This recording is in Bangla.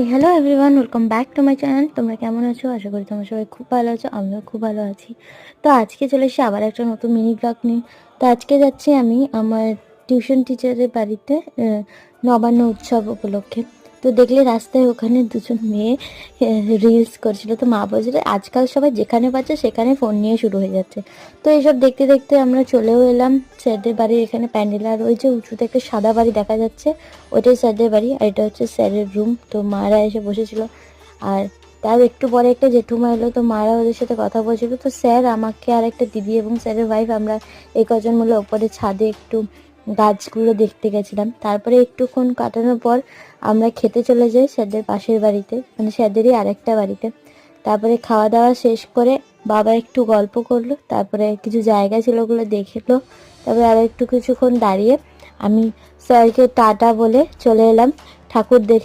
Hello everyone, welcome back to my channel. তোমরা কেমন আছো? আশা করি তোমরা সবাই খুব ভালো আছো। আমিও খুব ভালো আছি। তো আজকে চলে এসেছি আবার একটা নতুন মিনি ব্লগ নিয়ে। তো আজকে যাচ্ছি আমি আমার টিউশন টিচারের বাড়িতে নবান্ন উৎসব উপলক্ষে। তো দেখলে রাস্তায় ওখানে দুজন মেয়ে রিলস করছিল। তো মা বলছিল আজকাল সবাই যেখানে পাচ্ছে সেখানে ফোন নিয়ে শুরু হয়ে যাচ্ছে। তো এইসব দেখতে দেখতে আমরা চলেও এলাম স্যারদের বাড়ির এখানে প্যান্ডেল। আর ওই যে উঁচুতে একটা সাদা বাড়ি দেখা যাচ্ছে, ওটাই স্যারদের বাড়ি। আর এটা হচ্ছে স্যারের রুম। তো মারা এসে বসেছিল। আর তার একটু পরে একটা জেঠুমা এলো, তো মারা ওদের সাথে কথা বলছিল। তো স্যার, আমাকে আর একটা দিদি এবং স্যারের ওয়াইফ, আমরা এই কজন মিলে ওপরে ছাদে একটু গাছগুলো দেখতে গেছিলাম। তারপরে একটুক্ষণ কাটানোর পর আমরা খেতে চলে যাই স্যারদের পাশের বাড়িতে, মানে স্যারদেরই আরেকটা বাড়িতে। তারপরে খাওয়া দাওয়া শেষ করে বাবা একটু গল্প করলো, তারপরে কিছু জায়গা ছিল ওগুলো দেখলো। তারপরে আরও একটু কিছুক্ষণ দাঁড়িয়ে আমি স্যারকে টাটা বলে চলে এলাম ঠাকুর দেখে।